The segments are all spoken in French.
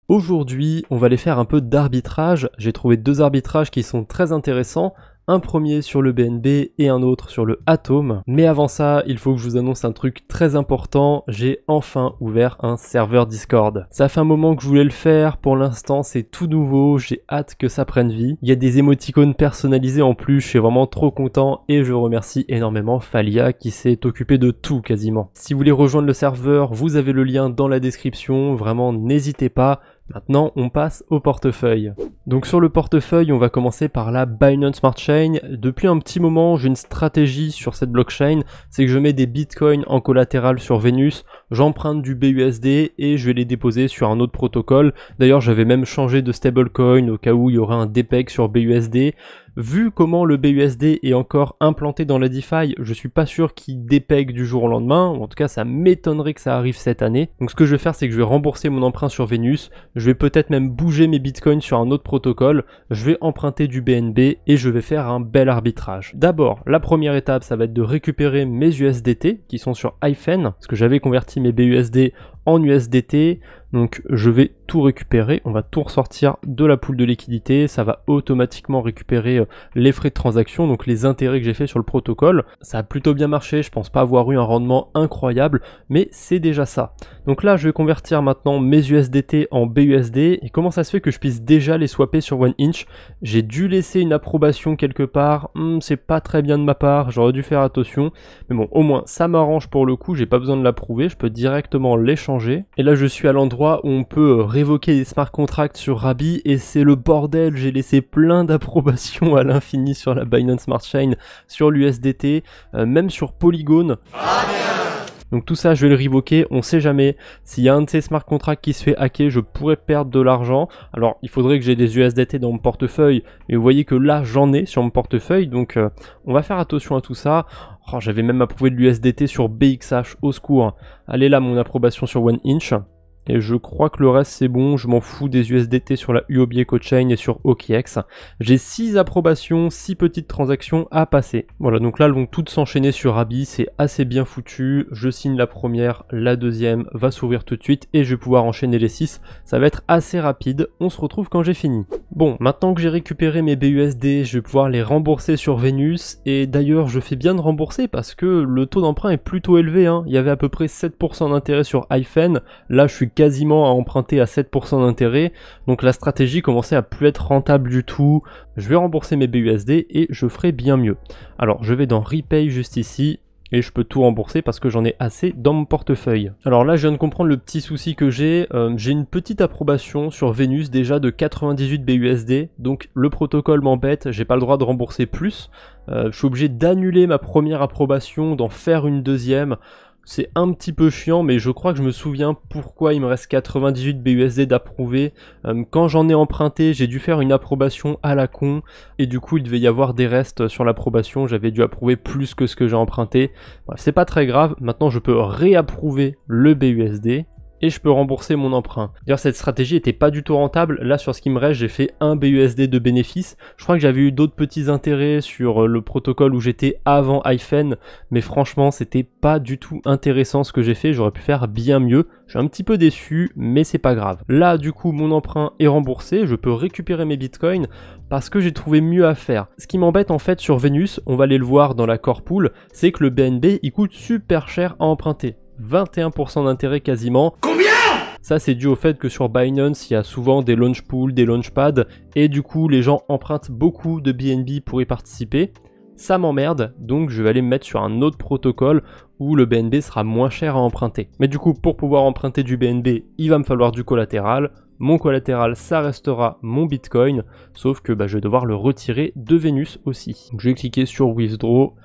Aujourd'hui, on va aller faire un peu d'arbitrage. J'ai trouvé deux arbitrages qui sont très intéressants. Un premier sur le BNB et un autre sur le Atom. Mais avant ça, il faut que je vous annonce un truc très important. J'ai enfin ouvert un serveur Discord. Ça fait un moment que je voulais le faire. Pour l'instant, c'est tout nouveau. J'ai hâte que ça prenne vie. Il y a des émoticônes personnalisés en plus. Je suis vraiment trop content et je remercie énormément Falia qui s'est occupé de tout quasiment. Si vous voulez rejoindre le serveur, vous avez le lien dans la description. Vraiment, n'hésitez pas. Maintenant, on passe au portefeuille. Donc sur le portefeuille, on va commencer par la Binance Smart Chain. Depuis un petit moment, j'ai une stratégie sur cette blockchain, c'est que je mets des bitcoins en collatéral sur Venus, j'emprunte du BUSD et je vais les déposer sur un autre protocole. D'ailleurs, j'avais même changé de stablecoin au cas où il y aurait un dépeg sur BUSD. Vu comment le BUSD est encore implanté dans la DeFi, je suis pas sûr qu'il dépègue du jour au lendemain, ou en tout cas ça m'étonnerait que ça arrive cette année. Donc ce que je vais faire, c'est que je vais rembourser mon emprunt sur Venus, je vais peut-être même bouger mes bitcoins sur un autre protocole, je vais emprunter du BNB et je vais faire un bel arbitrage. D'abord, la première étape, ça va être de récupérer mes USDT qui sont sur Hyphen, parce que j'avais converti mes BUSD en USDT, donc je vais tout récupérer, on va tout ressortir de la pool de liquidité, ça va automatiquement récupérer les frais de transaction, donc les intérêts que j'ai fait sur le protocole. Ça a plutôt bien marché, je pense pas avoir eu un rendement incroyable, mais c'est déjà ça. Donc là je vais convertir maintenant mes USDT en BUSD, et comment ça se fait que je puisse déjà les swapper sur OneInch? J'ai dû laisser une approbation quelque part, c'est pas très bien de ma part, j'aurais dû faire attention, mais bon au moins ça m'arrange pour le coup, j'ai pas besoin de l'approuver, je peux directement l'échanger. Et là je suis à l'endroit où on peut révoquer les smart contracts sur Rabi et c'est le bordel, j'ai laissé plein d'approbations à l'infini sur la Binance Smart Chain, sur l'USDT, même sur Polygon. Donc tout ça je vais le révoquer, on sait jamais, s'il y a un de ces smart contracts qui se fait hacker, je pourrais perdre de l'argent. Alors il faudrait que j'ai des USDT dans mon portefeuille, mais vous voyez que là j'en ai sur mon portefeuille, donc on va faire attention à tout ça. Oh, j'avais même approuvé de l'USDT sur BXH, au secours. Allez là mon approbation sur OneInch. Et je crois que le reste c'est bon, je m'en fous des USDT sur la Huobi EcoChain et sur OKX. J'ai 6 approbations, 6 petites transactions à passer. Voilà, donc là elles vont toutes s'enchaîner sur Rabi, c'est assez bien foutu. Je signe la première, la deuxième va s'ouvrir tout de suite et je vais pouvoir enchaîner les 6. Ça va être assez rapide, on se retrouve quand j'ai fini. Bon, maintenant que j'ai récupéré mes BUSD, je vais pouvoir les rembourser sur Venus. Et d'ailleurs je fais bien de rembourser parce que le taux d'emprunt est plutôt élevé, hein. Il y avait à peu près 7% d'intérêt sur Hyphen, là je suis quasiment à emprunter à 7% d'intérêt, donc la stratégie commençait à plus être rentable du tout. Je vais rembourser mes BUSD et je ferai bien mieux. Alors je vais dans Repay juste ici, et je peux tout rembourser parce que j'en ai assez dans mon portefeuille. Alors là je viens de comprendre le petit souci que j'ai une petite approbation sur Venus déjà de 98 BUSD, donc le protocole m'embête, j'ai pas le droit de rembourser plus. Je suis obligé d'annuler ma première approbation, d'en faire une deuxième. C'est un petit peu chiant, mais je crois que je me souviens pourquoi il me reste 98 BUSD d'approuver. Quand j'en ai emprunté, j'ai dû faire une approbation à la con, et du coup il devait y avoir des restes sur l'approbation, j'avais dû approuver plus que ce que j'ai emprunté. Bref, c'est pas très grave, maintenant je peux réapprouver le BUSD. Et je peux rembourser mon emprunt. D'ailleurs cette stratégie était pas du tout rentable, là sur ce qui me reste j'ai fait un BUSD de bénéfice. Je crois que j'avais eu d'autres petits intérêts sur le protocole où j'étais avant Hyphen, mais franchement c'était pas du tout intéressant ce que j'ai fait, j'aurais pu faire bien mieux. Je suis un petit peu déçu, mais c'est pas grave. Là du coup mon emprunt est remboursé, je peux récupérer mes bitcoins parce que j'ai trouvé mieux à faire. Ce qui m'embête en fait sur Venus, on va aller le voir dans la core pool, c'est que le BNB il coûte super cher à emprunter. 21% d'intérêt quasiment. Combien? Ça c'est dû au fait que sur Binance il y a souvent des launch pools, des launchpads et du coup les gens empruntent beaucoup de BNB pour y participer. Ça m'emmerde, donc je vais aller me mettre sur un autre protocole où le BNB sera moins cher à emprunter. Mais du coup pour pouvoir emprunter du BNB il va me falloir du collatéral. Mon collatéral ça restera mon Bitcoin, sauf que je vais devoir le retirer de Venus aussi. Donc je vais cliquer sur Withdraw.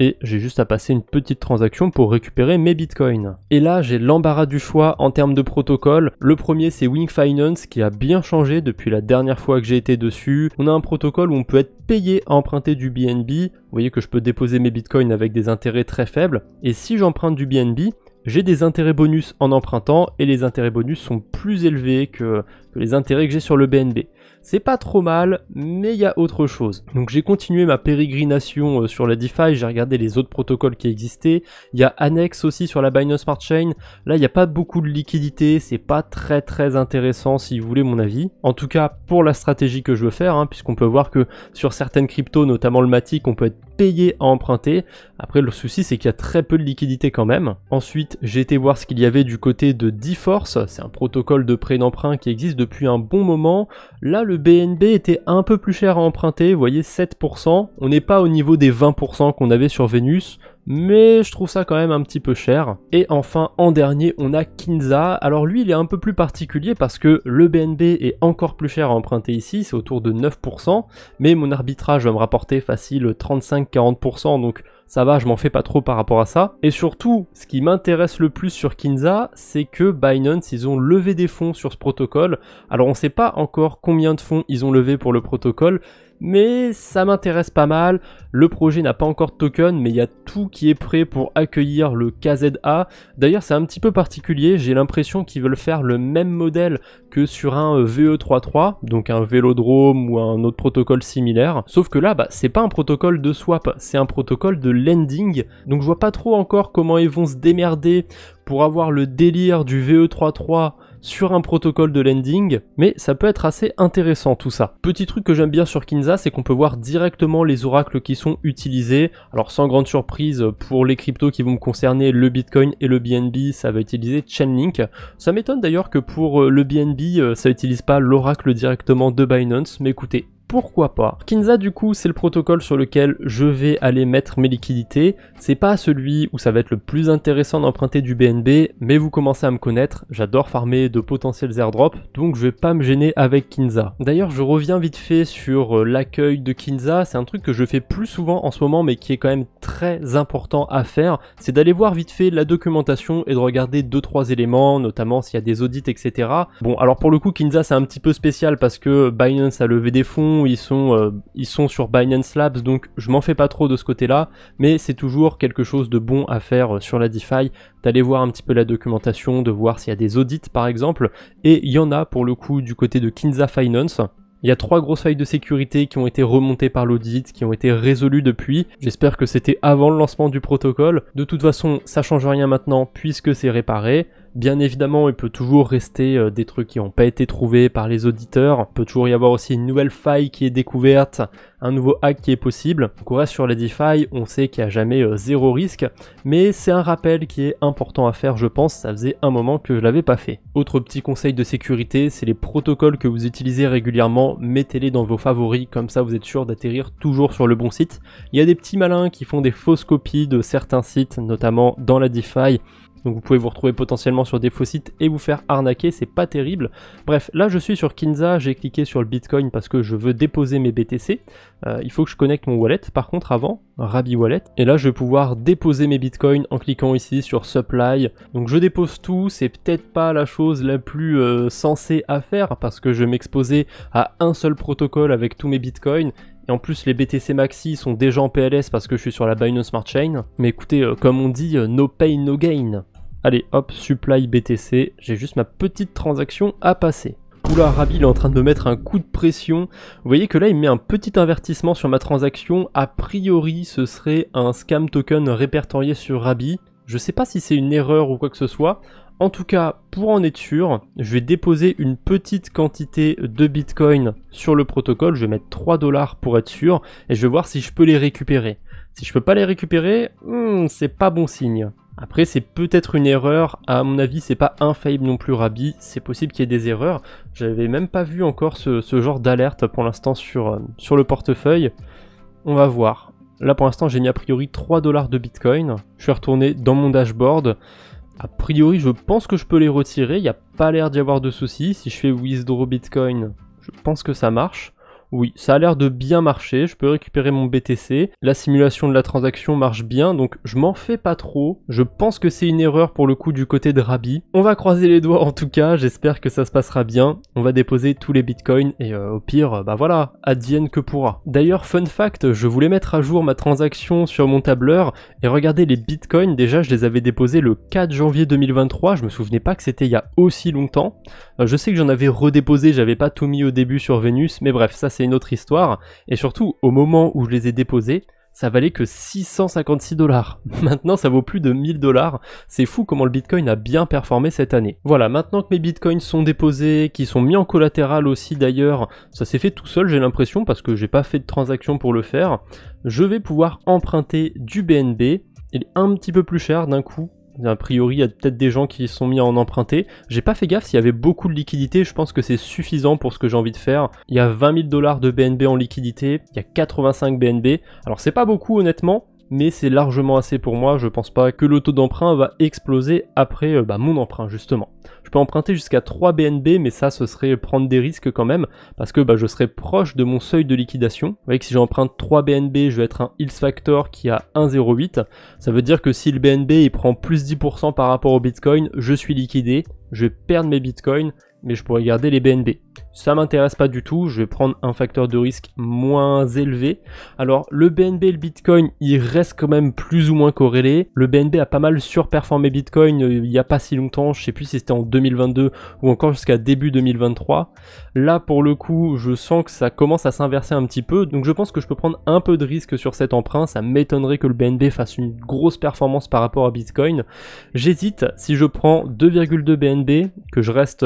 Et j'ai juste à passer une petite transaction pour récupérer mes bitcoins. Et là j'ai l'embarras du choix en termes de protocole. Le premier c'est Wing Finance qui a bien changé depuis la dernière fois que j'ai été dessus. On a un protocole où on peut être payé à emprunter du BNB. Vous voyez que je peux déposer mes bitcoins avec des intérêts très faibles. Et si j'emprunte du BNB, j'ai des intérêts bonus en empruntant et les intérêts bonus sont plus élevés que que les intérêts que j'ai sur le BNB. C'est pas trop mal, mais il y a autre chose. Donc j'ai continué ma pérégrination sur la DeFi, j'ai regardé les autres protocoles qui existaient. Il y a Annex aussi sur la Binance Smart Chain. Là, il n'y a pas beaucoup de liquidité, c'est pas très intéressant si vous voulez mon avis. En tout cas, pour la stratégie que je veux faire, puisqu'on peut voir que sur certaines cryptos, notamment le Matic, on peut être payé à emprunter. Après, le souci, c'est qu'il y a très peu de liquidité quand même. Ensuite, j'ai été voir ce qu'il y avait du côté de D-Force. C'est un protocole de prêt d'emprunt qui existe depuis un bon moment. Là, le BNB était un peu plus cher à emprunter, vous voyez, 7%. On n'est pas au niveau des 20% qu'on avait sur Venus, mais je trouve ça quand même un petit peu cher. Et enfin, en dernier, on a Kinza. Alors lui, il est un peu plus particulier parce que le BNB est encore plus cher à emprunter ici, c'est autour de 9%, mais mon arbitrage va me rapporter facile 35-40%, donc ça va, je m'en fais pas trop par rapport à ça. Et surtout, ce qui m'intéresse le plus sur Kinza, c'est que Binance, ils ont levé des fonds sur ce protocole. Alors on sait pas encore combien de fonds ils ont levé pour le protocole, mais ça m'intéresse pas mal. Le projet n'a pas encore de token, mais il y a tout qui est prêt pour accueillir le KZA. D'ailleurs, c'est un petit peu particulier, j'ai l'impression qu'ils veulent faire le même modèle que sur un VE33, donc un vélodrome ou un autre protocole similaire. Sauf que là, c'est pas un protocole de swap, c'est un protocole de lending. Donc je vois pas trop encore comment ils vont se démerder pour avoir le délire du VE33 sur un protocole de lending, mais ça peut être assez intéressant tout ça. Petit truc que j'aime bien sur Kinza, c'est qu'on peut voir directement les oracles qui sont utilisés. Alors sans grande surprise, pour les cryptos qui vont me concerner, le Bitcoin et le BNB, ça va utiliser Chainlink. Ça m'étonne d'ailleurs que pour le BNB, ça utilise pas l'oracle directement de Binance, mais écoutez, pourquoi pas. Kinza du coup c'est le protocole sur lequel je vais aller mettre mes liquidités, c'est pas celui où ça va être le plus intéressant d'emprunter du BNB, mais vous commencez à me connaître, j'adore farmer de potentiels airdrops, donc je vais pas me gêner avec Kinza. D'ailleurs je reviens vite fait sur l'accueil de Kinza, c'est un truc que je fais plus souvent en ce moment mais qui est quand même très important à faire, c'est d'aller voir vite fait la documentation et de regarder 2-3 éléments, notamment s'il y a des audits etc. Bon alors pour le coup Kinza c'est un petit peu spécial parce que Binance a levé des fonds, ils sont sur Binance Labs, donc je m'en fais pas trop de ce côté-là, mais c'est toujours quelque chose de bon à faire sur la DeFi, d'aller voir un petit peu la documentation, de voir s'il y a des audits par exemple, et il y en a pour le coup du côté de Kinza Finance. Il y a 3 grosses failles de sécurité qui ont été remontées par l'audit, qui ont été résolues depuis. J'espère que c'était avant le lancement du protocole. De toute façon, ça change rien maintenant puisque c'est réparé. Bien évidemment, il peut toujours rester des trucs qui n'ont pas été trouvés par les auditeurs. Il peut toujours y avoir aussi une nouvelle faille qui est découverte, un nouveau hack qui est possible. Donc on reste sur la DeFi, on sait qu'il n'y a jamais zéro risque, mais c'est un rappel qui est important à faire, je pense. Ça faisait un moment que je l'avais pas fait. Autre petit conseil de sécurité, c'est les protocoles que vous utilisez régulièrement, mettez-les dans vos favoris, comme ça vous êtes sûr d'atterrir toujours sur le bon site. Il y a des petits malins qui font des fausses copies de certains sites, notamment dans la DeFi. Donc vous pouvez vous retrouver potentiellement sur des faux sites et vous faire arnaquer, c'est pas terrible. Bref, là je suis sur Kinza, j'ai cliqué sur le Bitcoin parce que je veux déposer mes BTC. Il faut que je connecte mon wallet par contre avant, Rabby Wallet. Et là je vais pouvoir déposer mes Bitcoins en cliquant ici sur Supply. Donc je dépose tout, c'est peut-être pas la chose la plus sensée à faire parce que je vais m'exposer à un seul protocole avec tous mes Bitcoins. Et en plus les BTC Maxi sont déjà en PLS parce que je suis sur la Binance Smart Chain. Mais écoutez, comme on dit, no pain no gain. Allez hop, supply BTC, j'ai juste ma petite transaction à passer. Oula, Rabby il est en train de me mettre un coup de pression. Vous voyez que là il me met un petit avertissement sur ma transaction. A priori ce serait un scam token répertorié sur Rabby. Je sais pas si c'est une erreur ou quoi que ce soit. En tout cas, pour en être sûr, je vais déposer une petite quantité de Bitcoin sur le protocole. Je vais mettre 3 $ pour être sûr et je vais voir si je peux les récupérer. Si je peux pas les récupérer, c'est pas bon signe. Après c'est peut-être une erreur, à mon avis c'est pas infaillible non plus Rabby, c'est possible qu'il y ait des erreurs. J'avais même pas vu encore ce genre d'alerte pour l'instant sur le portefeuille. On va voir. Là pour l'instant j'ai mis a priori 3 $ de Bitcoin. Je suis retourné dans mon dashboard. A priori je pense que je peux les retirer, il n'y a pas l'air d'y avoir de soucis. Si je fais withdraw Bitcoin, je pense que ça marche. Oui, ça a l'air de bien marcher, je peux récupérer mon BTC, la simulation de la transaction marche bien, donc je m'en fais pas trop, je pense que c'est une erreur pour le coup du côté de Rabi. On va croiser les doigts en tout cas, j'espère que ça se passera bien, on va déposer tous les bitcoins et au pire, bah voilà, advienne que pourra. D'ailleurs, fun fact, je voulais mettre à jour ma transaction sur mon tableur et regardez les bitcoins, déjà je les avais déposés le 4 janvier 2023, je me souvenais pas que c'était il y a aussi longtemps. Je sais que j'en avais redéposé, j'avais pas tout mis au début sur Vénus, mais bref, ça c'est une autre histoire. Et surtout, au moment où je les ai déposés, ça valait que 656 $. Maintenant, ça vaut plus de 1000 $. C'est fou comment le Bitcoin a bien performé cette année. Voilà, maintenant que mes Bitcoins sont déposés, qui sont mis en collatéral aussi d'ailleurs, ça s'est fait tout seul, j'ai l'impression, parce que j'ai pas fait de transaction pour le faire. Je vais pouvoir emprunter du BNB. Il est un petit peu plus cher d'un coup. A priori, il y a peut-être des gens qui sont mis à en emprunter. J'ai pas fait gaffe s'il y avait beaucoup de liquidités, je pense que c'est suffisant pour ce que j'ai envie de faire. Il y a 20 000 $ de BNB en liquidité, il y a 85 BNB. Alors c'est pas beaucoup honnêtement, mais c'est largement assez pour moi. Je pense pas que le taux d'emprunt va exploser après mon emprunt justement. Je peux emprunter jusqu'à 3 BNB, mais ça ce serait prendre des risques quand même, parce que je serais proche de mon seuil de liquidation. Vous voyez que si j'emprunte 3 BNB, je vais être un Hills Factor qui a 1,08. Ça veut dire que si le BNB il prend plus 10% par rapport au Bitcoin, je suis liquidé, je vais perdre mes Bitcoins, mais je pourrais garder les BNB. Ça m'intéresse pas du tout, je vais prendre un facteur de risque moins élevé. Alors le BNB et le Bitcoin, ils restent quand même plus ou moins corrélés. Le BNB a pas mal surperformé Bitcoin il y a pas si longtemps, je sais plus si c'était en 2022 ou encore jusqu'à début 2023. Là pour le coup, je sens que ça commence à s'inverser un petit peu, donc je pense que je peux prendre un peu de risque sur cet emprunt. Ça m'étonnerait que le BNB fasse une grosse performance par rapport à Bitcoin. J'hésite si je prends 2,2 BNB, que je reste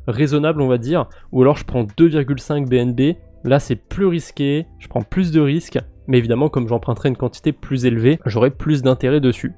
raisonnable on va dire, ou alors je prends 2,5 BNB, là c'est plus risqué, je prends plus de risques, mais évidemment comme j'emprunterai une quantité plus élevée, j'aurai plus d'intérêt dessus.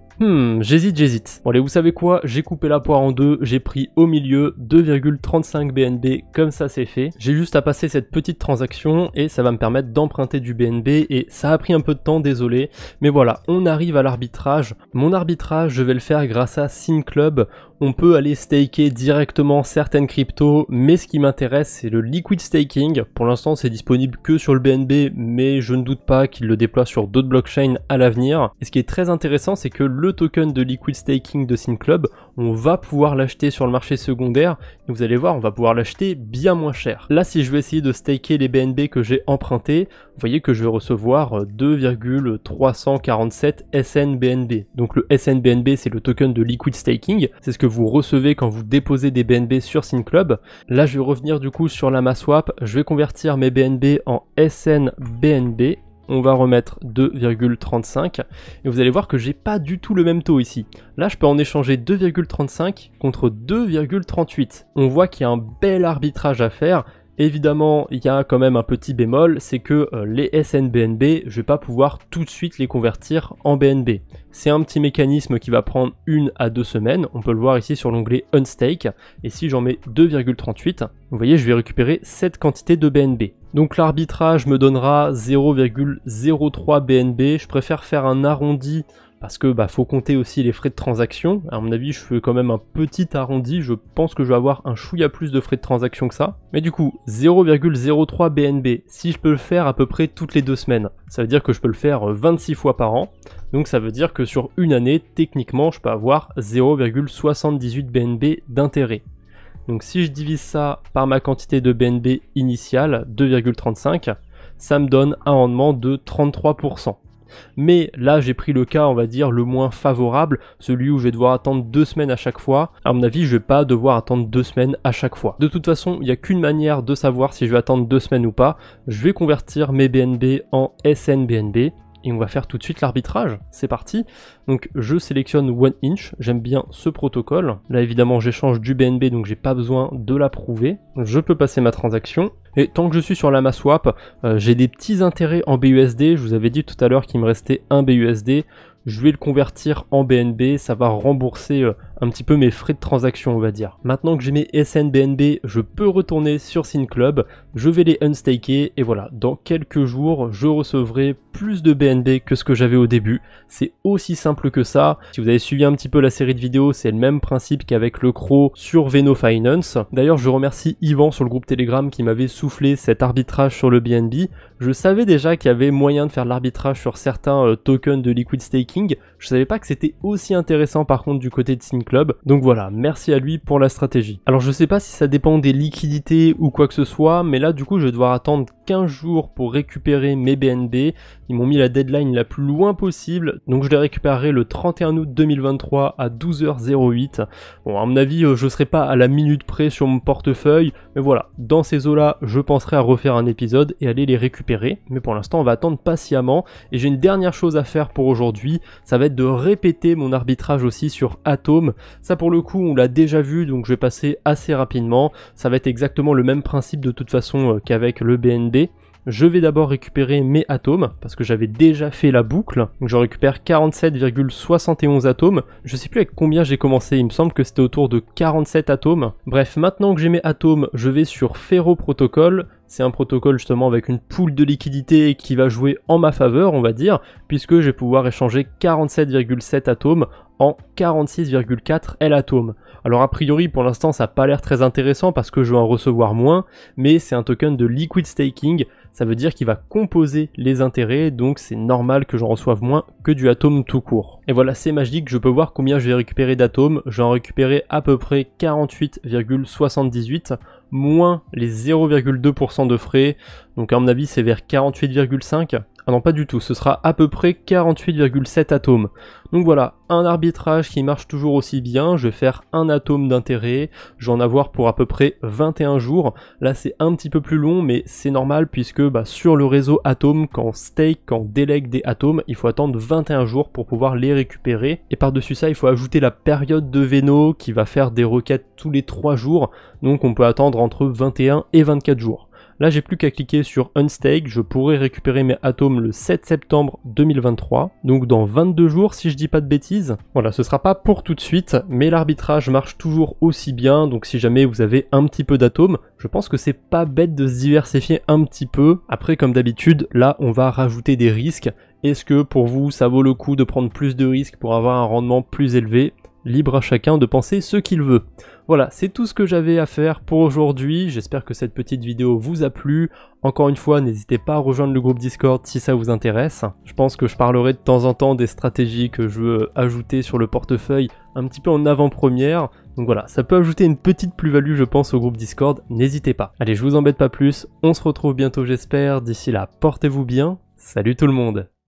J'hésite. Bon allez, vous savez quoi, j'ai coupé la poire en deux, j'ai pris au milieu 2,35 BNB, comme ça c'est fait. J'ai juste à passer cette petite transaction et ça va me permettre d'emprunter du BNB et ça a pris un peu de temps, désolé. Mais voilà, on arrive à l'arbitrage. Mon arbitrage, je vais le faire grâce à SynClub. On peut aller staker directement certaines cryptos, mais ce qui m'intéresse c'est le liquid staking. Pour l'instant c'est disponible que sur le BNB, mais je ne doute pas qu'il le déploie sur d'autres blockchains à l'avenir. Et ce qui est très intéressant c'est que le token de liquid staking de SynClub, on va pouvoir l'acheter sur le marché secondaire, et vous allez voir on va pouvoir l'acheter bien moins cher. Là si je vais essayer de staker les BNB que j'ai empruntés, vous voyez que je vais recevoir 2,347 SNBNB. Donc le SNBNB c'est le token de liquid staking, c'est ce que vous recevez quand vous déposez des BNB sur SynClub. Là je vais revenir du coup sur l'Amaswap, je vais convertir mes BNB en SNBNB. On va remettre 2,35 et vous allez voir que j'ai pas du tout le même taux ici. Là je peux en échanger 2,35 contre 2,38. On voit qu'il y a un bel arbitrage à faire. Évidemment, il y a quand même un petit bémol, c'est que les SNBNB, je vais pas pouvoir tout de suite les convertir en BNB. C'est un petit mécanisme qui va prendre 1 à 2 semaines, on peut le voir ici sur l'onglet Unstake, et si j'en mets 2,38, vous voyez, je vais récupérer cette quantité de BNB. Donc l'arbitrage me donnera 0,03 BNB, je préfère faire un arrondi, parce que faut compter aussi les frais de transaction. À mon avis je fais quand même un petit arrondi, je pense que je vais avoir un chouïa plus de frais de transaction que ça. Mais du coup 0,03 BNB, si je peux le faire à peu près toutes les 2 semaines, ça veut dire que je peux le faire 26 fois par an. Donc ça veut dire que sur une année, techniquement je peux avoir 0,78 BNB d'intérêt. Donc si je divise ça par ma quantité de BNB initiale, 2,35, ça me donne un rendement de 33%. Mais là j'ai pris le cas on va dire le moins favorable, celui où je vais devoir attendre 2 semaines à chaque fois. À mon avis je vais pas devoir attendre 2 semaines à chaque fois. De toute façon il n'y a qu'une manière de savoir si je vais attendre 2 semaines ou pas. Je vais convertir mes BNB en SNBNB. Et on va faire tout de suite l'arbitrage, c'est parti. Donc je sélectionne OneInch, j'aime bien ce protocole. Là évidemment j'échange du BNB donc j'ai pas besoin de l'approuver. Je peux passer ma transaction. Et tant que je suis sur l'Amaswap, j'ai des petits intérêts en BUSD. Je vous avais dit tout à l'heure qu'il me restait un BUSD. Je vais le convertir en BNB, ça va rembourser un petit peu mes frais de transaction, on va dire. Maintenant que j'ai mes SNBNB, je peux retourner sur SynClub, je vais les unstaker et voilà, dans quelques jours, je recevrai plus de BNB que ce que j'avais au début. C'est aussi simple que ça. Si vous avez suivi un petit peu la série de vidéos, c'est le même principe qu'avec le CRO sur Veno Finance. D'ailleurs, je remercie Yvan sur le groupe Telegram qui m'avait soufflé cet arbitrage sur le BNB. Je savais déjà qu'il y avait moyen de faire de l'arbitrage sur certains tokens de liquid staking. Je savais pas que c'était aussi intéressant par contre du côté de SynClub. Donc voilà, merci à lui pour la stratégie. Alors je sais pas si ça dépend des liquidités ou quoi que ce soit, mais là du coup je vais devoir attendre 15 jours pour récupérer mes BNB. Ils m'ont mis la deadline la plus loin possible, donc je les récupérerai le 31 août 2023 à 12h08. Bon, à mon avis, je serai pas à la minute près sur mon portefeuille, mais voilà, dans ces eaux-là, je penserai à refaire un épisode et aller les récupérer. Mais pour l'instant, on va attendre patiemment. Et j'ai une dernière chose à faire pour aujourd'hui, ça va être de répéter mon arbitrage aussi sur Atom. Ça pour le coup, on l'a déjà vu, donc je vais passer assez rapidement. Ça va être exactement le même principe de toute façon qu'avec le BNB. Je vais d'abord récupérer mes atomes, parce que j'avais déjà fait la boucle. Donc je récupère 47,71 atomes. Je sais plus avec combien j'ai commencé, il me semble que c'était autour de 47 atomes. Bref, maintenant que j'ai mes atomes, je vais sur Ferro Protocol. C'est un protocole justement avec une pool de liquidité qui va jouer en ma faveur, on va dire, puisque je vais pouvoir échanger 47,7 atomes en 46,4 L atomes. Alors a priori pour l'instant ça n'a pas l'air très intéressant parce que je vais en recevoir moins, mais c'est un token de liquid staking, ça veut dire qu'il va composer les intérêts, donc c'est normal que j'en reçoive moins que du atome tout court. Et voilà, c'est magique, je peux voir combien je vais récupérer d'atomes, je vais en récupérer à peu près 48,78, moins les 0,2% de frais, donc à mon avis c'est vers 48,5. Ah non, pas du tout, ce sera à peu près 48,7 atomes. Donc voilà, un arbitrage qui marche toujours aussi bien, je vais faire un atome d'intérêt, je vais en avoir pour à peu près 21 jours. Là c'est un petit peu plus long, mais c'est normal puisque sur le réseau Atom, quand on stake, quand on délègue des atomes, il faut attendre 21 jours pour pouvoir les récupérer. Et par-dessus ça, il faut ajouter la période de Veno qui va faire des requêtes tous les 3 jours, donc on peut attendre entre 21 et 24 jours. Là, j'ai plus qu'à cliquer sur Unstake, je pourrai récupérer mes atomes le 7 septembre 2023, donc dans 22 jours si je dis pas de bêtises. Voilà, ce sera pas pour tout de suite, mais l'arbitrage marche toujours aussi bien, donc si jamais vous avez un petit peu d'atomes, je pense que c'est pas bête de se diversifier un petit peu. Après, comme d'habitude, là, on va rajouter des risques. Est-ce que pour vous, ça vaut le coup de prendre plus de risques pour avoir un rendement plus élevé ? Libre à chacun de penser ce qu'il veut. Voilà, c'est tout ce que j'avais à faire pour aujourd'hui. J'espère que cette petite vidéo vous a plu. Encore une fois, n'hésitez pas à rejoindre le groupe Discord si ça vous intéresse. Je pense que je parlerai de temps en temps des stratégies que je veux ajouter sur le portefeuille un petit peu en avant-première. Donc voilà, ça peut ajouter une petite plus-value je pense au groupe Discord, n'hésitez pas. Allez, je vous embête pas plus, on se retrouve bientôt j'espère. D'ici là, portez-vous bien. Salut tout le monde!